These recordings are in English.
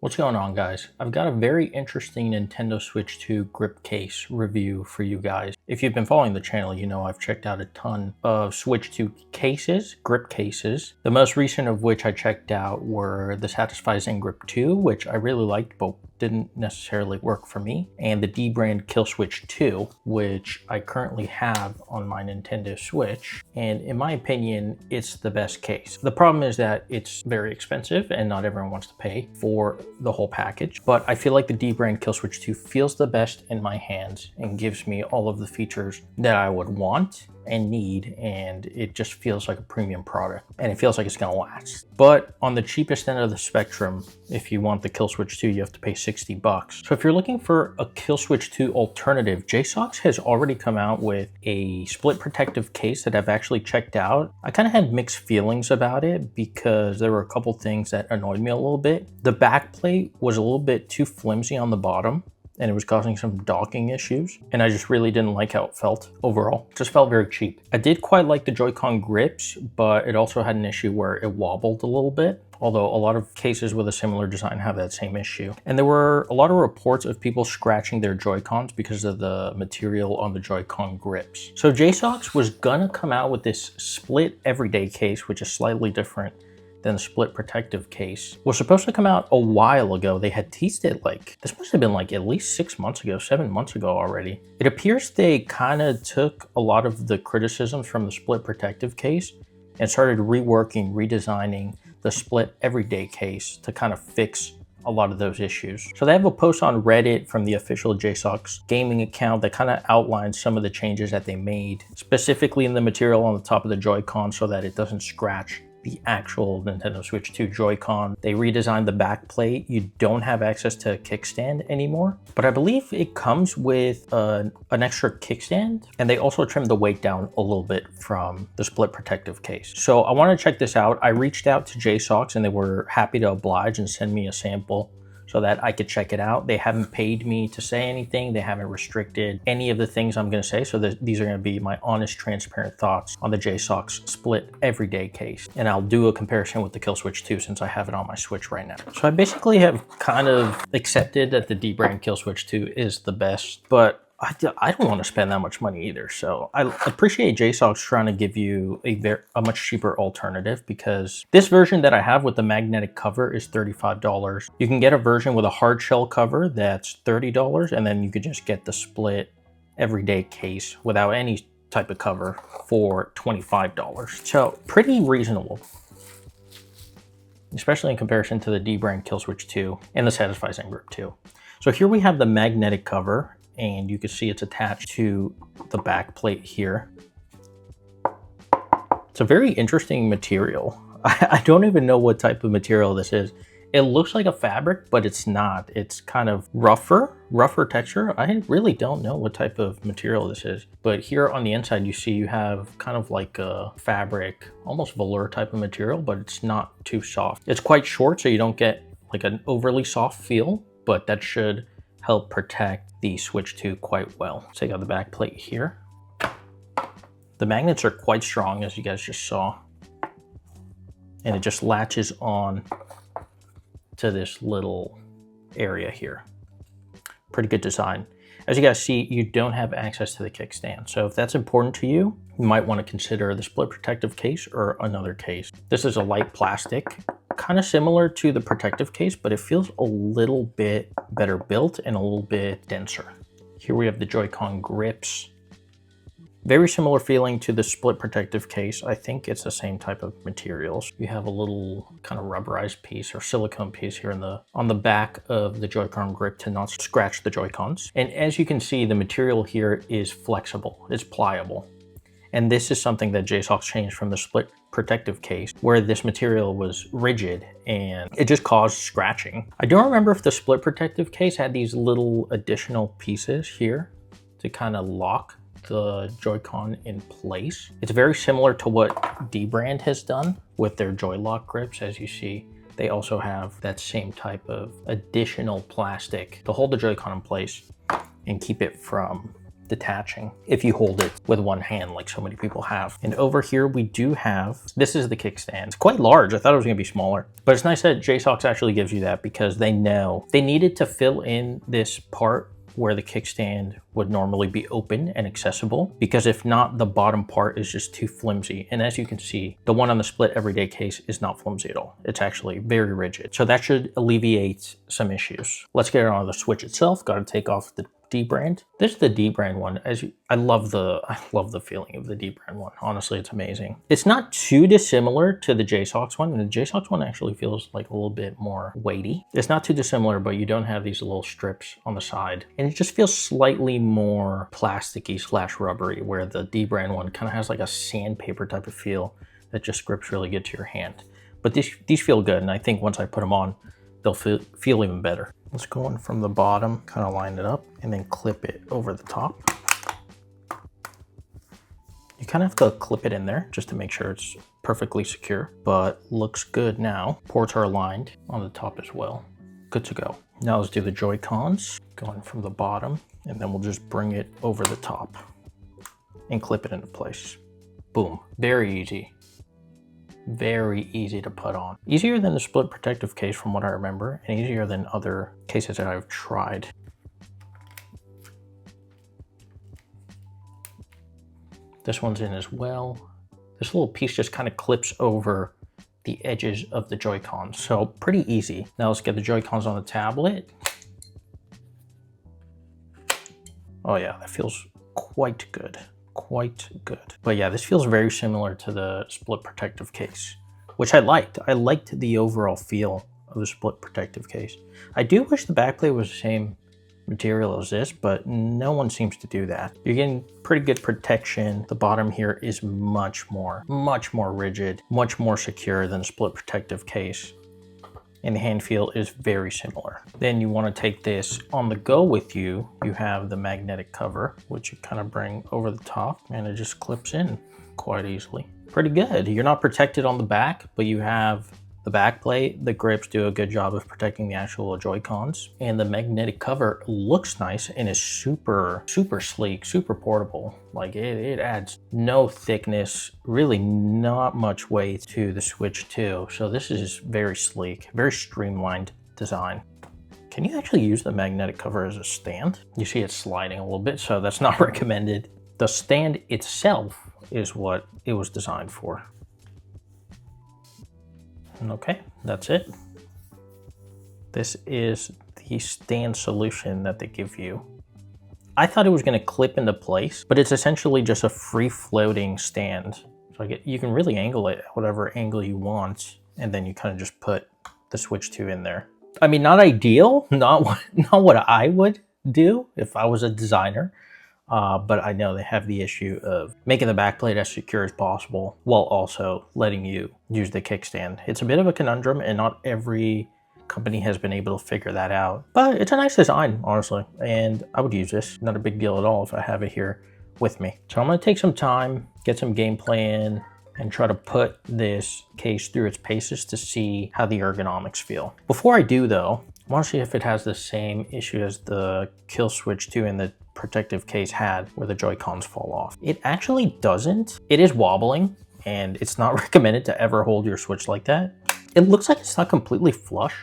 What's going on, guys? I've got a very interesting Nintendo Switch 2 grip case review for you guys. If you've been following the channel, you know I've checked out a ton of Switch 2 cases, grip cases. The most recent of which I checked out were the Satisfy's Grip 2, which I really liked, but didn't necessarily work for me, and the D-brand Kill Switch 2, which I currently have on my Nintendo Switch, and in my opinion, it's the best case. The problem is that it's very expensive and not everyone wants to pay for the whole package, but I feel like the D-brand Kill Switch 2 feels the best in my hands and gives me all of the features that I would want and need, and it just feels like a premium product and it feels like it's gonna last. But on the cheapest end of the spectrum, if you want the Kill Switch 2, you have to pay 60 bucks. So if you're looking for a Kill Switch 2 alternative, JSAUX has already come out with a split protective case that I've actually checked out. I kind of had mixed feelings about it because there were a couple things that annoyed me a little bit. The back plate was a little bit too flimsy on the bottom, and it was causing some docking issues, and I just really didn't like how it felt overall. It just felt very cheap. I did quite like the Joy-Con grips, but it also had an issue where it wobbled a little bit, although a lot of cases with a similar design have that same issue. And there were a lot of reports of people scratching their Joy-Cons because of the material on the Joy-Con grips. So JSAUX was gonna come out with this split EveryDay case, which is slightly different than the split protective case. Was supposed to come out a while ago. They had teased it this must have been like at least 6 months ago, 7 months ago already. It appears they kind of took a lot of the criticisms from the split protective case and started reworking, redesigning the split EveryDay case to kind of fix a lot of those issues. So they have a post on Reddit from the official JSAUX gaming account that kind of outlines some of the changes that they made, specifically in the material on the top of the Joy-Con so that it doesn't scratch the actual Nintendo Switch 2 Joy-Con. They redesigned the back plate. You don't have access to a kickstand anymore, but I believe it comes with an extra kickstand, and they also trimmed the weight down a little bit from the split protective case. So I want to check this out. I reached out to JSAUX and they were happy to oblige and send me a sample so that I could check it out. They haven't paid me to say anything. They haven't restricted any of the things I'm gonna say. So these are gonna be my honest, transparent thoughts on the JSAUX split EveryDay case. And I'll do a comparison with the Kill Switch 2 since I have it on my Switch right now. So I basically have kind of accepted that the D-brand Kill Switch 2 is the best, but I don't want to spend that much money either. So I appreciate JSAUX trying to give you a much cheaper alternative, because this version that I have with the magnetic cover is $35. You can get a version with a hard shell cover that's $30, and then you could just get the split EveryDay case without any type of cover for $25. So pretty reasonable, especially in comparison to the D-brand Kill Switch 2 and the Satisfy's Grip 2. So here we have the magnetic cover, and you can see it's attached to the back plate here. It's a very interesting material. I don't even know what type of material this is. It looks like a fabric, but it's not. It's kind of rougher texture. I really don't know what type of material this is. But here on the inside, you see you have kind of like a fabric, almost velour type of material, but it's not too soft. It's quite short, so you don't get like an overly soft feel, but that should help protect the Switch 2 quite well. Take out the back plate here. The magnets are quite strong, as you guys just saw, and it just latches on to this little area here. Pretty good design. As you guys see, you don't have access to the kickstand. So if that's important to you, you might want to consider the split protective case or another case. This is a light plastic, kind of similar to the protective case, but it feels a little bit better built and a little bit denser. Here we have the Joy-Con grips. Very similar feeling to the split protective case. I think it's the same type of materials. You have a little kind of rubberized piece or silicone piece here on the back of the Joy-Con grip to not scratch the Joy-Cons. And as you can see, the material here is flexible, it's pliable. And this is something that JSAUX changed from the split protective case, where this material was rigid and it just caused scratching. I don't remember if the split protective case had these little additional pieces here to kind of lock the Joy-Con in place. It's very similar to what D-brand has done with their Joy-Lock grips. As you see, they also have that same type of additional plastic to hold the Joy-Con in place and keep it from detaching if you hold it with one hand like so many people have. And over here we do have, this is the kickstand. It's quite large. I thought it was gonna be smaller, but it's nice that JSAUX actually gives you that because they know they needed to fill in this part where the kickstand would normally be open and accessible, because if not, the bottom part is just too flimsy. And as you can see, the one on the split everyday case is not flimsy at all. It's actually very rigid. So that should alleviate some issues. Let's get on the switch itself. Got to take off the D brand. This is the D brand one. I love the feeling of the D brand one. Honestly, it's amazing. It's not too dissimilar to the JSAUX one, and the JSAUX one actually feels like a little bit more weighty. It's not too dissimilar, but you don't have these little strips on the side, and it just feels slightly more plasticky / rubbery, where the D brand one kind of has like a sandpaper type of feel that just grips really good to your hand. But these feel good, and I think once I put them on, they'll feel even better. Let's go in from the bottom, kind of line it up, and then clip it over the top. You kind of have to clip it in there just to make sure it's perfectly secure, but looks good now. Ports are aligned on the top as well. Good to go. Now let's do the Joy-Cons. Going from the bottom, and then we'll just bring it over the top and clip it into place. Boom, very easy. Very easy to put on. Easier than the split protective case from what I remember, and easier than other cases that I've tried. This one's in as well. This little piece just kind of clips over the edges of the Joy-Cons, so pretty easy. Now let's get the Joy-Cons on the tablet. Oh yeah, that feels quite good. Quite good. But yeah, this feels very similar to the split protective case, which I liked. I liked the overall feel of the split protective case. I do wish the backplate was the same material as this, but no one seems to do that. You're getting pretty good protection. The bottom here is much more rigid, much more secure than the split protective case. And the hand feel is very similar. Then you want to take this on the go with you. You have the magnetic cover, which you kind of bring over the top, and it just clips in quite easily. Pretty good. You're not protected on the back, but you have the back plate. The grips do a good job of protecting the actual Joy-Cons, and the magnetic cover looks nice and is super sleek, super portable. Like it adds no thickness, really not much weight to the Switch 2. So this is very sleek, very streamlined design. Can you actually use the magnetic cover as a stand? You see it's sliding a little bit, so that's not recommended. The stand itself is what it was designed for. Okay, that's it. This is the stand solution that they give you. I thought it was going to clip into place, but it's essentially just a free-floating stand. So you can really angle it at whatever angle you want, and then you kind of just put the Switch 2 in there. I mean, not ideal, not what I would do if I was a designer. But I know they have the issue of making the backplate as secure as possible while also letting you use the kickstand. It's a bit of a conundrum, and not every company has been able to figure that out. But it's a nice design, honestly, and I would use this. Not a big deal at all if I have it here with me. So I'm going to take some time, get some gameplay in, and try to put this case through its paces to see how the ergonomics feel. Before I do, though, I want to see if it has the same issue as the Kill Switch 2 and the protective case had, where the Joy-Cons fall off. It actually doesn't. It is wobbling, and it's not recommended to ever hold your Switch like that. It looks like it's not completely flush,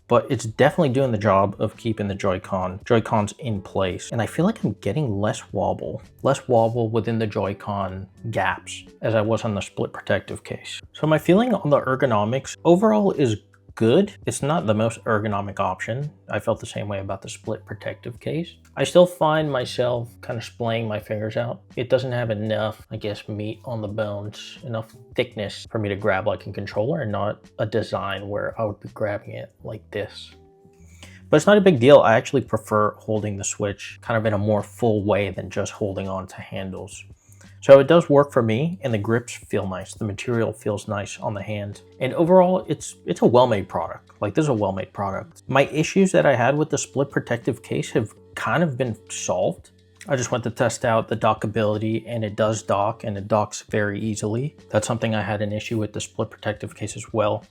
but it's definitely doing the job of keeping the Joy-Cons in place. And I feel like I'm getting less wobble within the Joy-Con gaps as I was on the split protective case. So my feeling on the ergonomics overall is good. It's not the most ergonomic option. I felt the same way about the split protective case. I still find myself kind of splaying my fingers out. It doesn't have enough, I guess, meat on the bones, enough thickness for me to grab like a controller, and not a design where I would be grabbing it like this. But it's not a big deal. I actually prefer holding the Switch kind of in a more full way than just holding on to handles. So it does work for me, and the grips feel nice. The material feels nice on the hand. And overall, it's a well-made product. Like, this is a well-made product. My issues that I had with the split protective case have kind of been solved. I just went to test out the dockability, and it does dock, and it docks very easily. That's something I had an issue with the split protective case as well.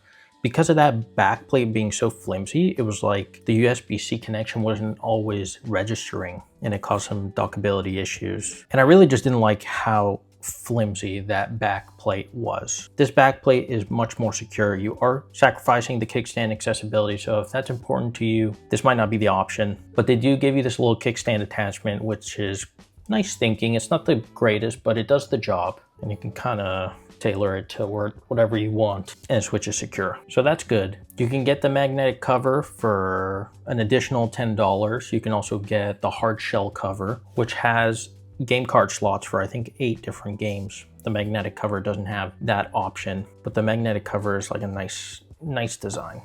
because of that backplate being so flimsy, it was like the USB-C connection wasn't always registering and it caused some dockability issues. And I really just didn't like how flimsy that backplate was. This backplate is much more secure. You are sacrificing the kickstand accessibility, so if that's important to you, this might not be the option. But they do give you this little kickstand attachment, which is nice thinking. It's not the greatest, but it does the job, and you can kind of tailor it to whatever you want, and Switch is secure. So that's good. You can get the magnetic cover for an additional $10. You can also get the hard shell cover, which has game card slots for I think 8 different games. The magnetic cover doesn't have that option, but the magnetic cover is like a nice design.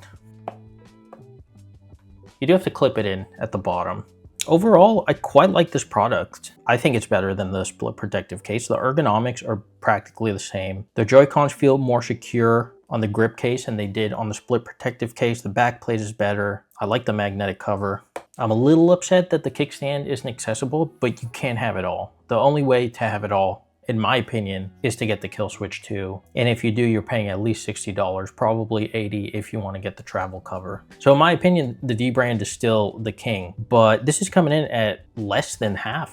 You do have to clip it in at the bottom. Overall, I quite like this product. I think it's better than the split protective case. The ergonomics are practically the same. The Joy-Cons feel more secure on the grip case than they did on the split protective case. The back plate is better. I like the magnetic cover. I'm a little upset that the kickstand isn't accessible, but you can't have it all. The only way to have it all, in my opinion, is to get the Kill Switch 2. And if you do, you're paying at least $60, probably $80 if you want to get the travel cover. So in my opinion, the D brand is still the king, but this is coming in at less than half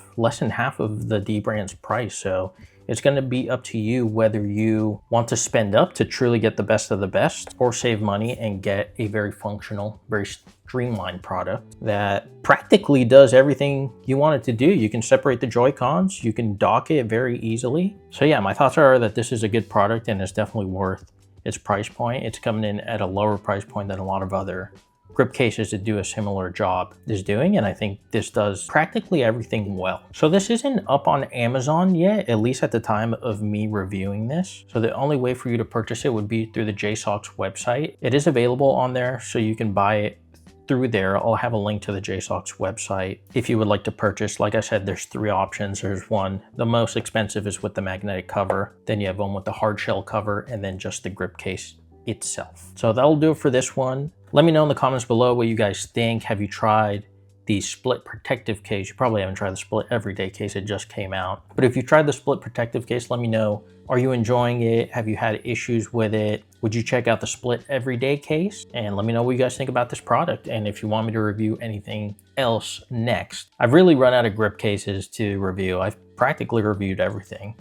of the D brand's price. So it's going to be up to you whether you want to spend up to truly get the best of the best, or save money and get a very functional, very streamlined product that practically does everything you want it to do. You can separate the Joy-Cons, you can dock it very easily. So yeah, my thoughts are that this is a good product and it's definitely worth its price point. It's coming in at a lower price point than a lot of other grip cases that do a similar job is doing, and I think this does practically everything well. So this isn't up on Amazon yet, at least at the time of me reviewing this. So the only way for you to purchase it would be through the JSAUX website. It is available on there, so you can buy it through there. I'll have a link to the JSAUX website if you would like to purchase. Like I said, there's 3 options. There's one, the most expensive is with the magnetic cover. Then you have one with the hard shell cover, and then just the grip case itself. So that'll do it for this one. Let me know in the comments below what you guys think. Have you tried the split protective case? You probably haven't tried the split everyday case, it just came out. But if you tried the split protective case, let me know. Are you enjoying it? Have you had issues with it? Would you check out the split everyday case? And let me know what you guys think about this product. And if you want me to review anything else next. I've really run out of grip cases to review. I've practically reviewed everything.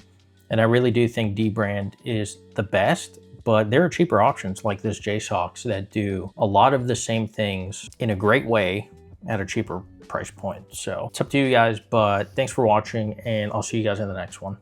And I really do think D brand is the best, but there are cheaper options like this JSAUX that do a lot of the same things in a great way at a cheaper price point. So it's up to you guys, but thanks for watching and I'll see you guys in the next one.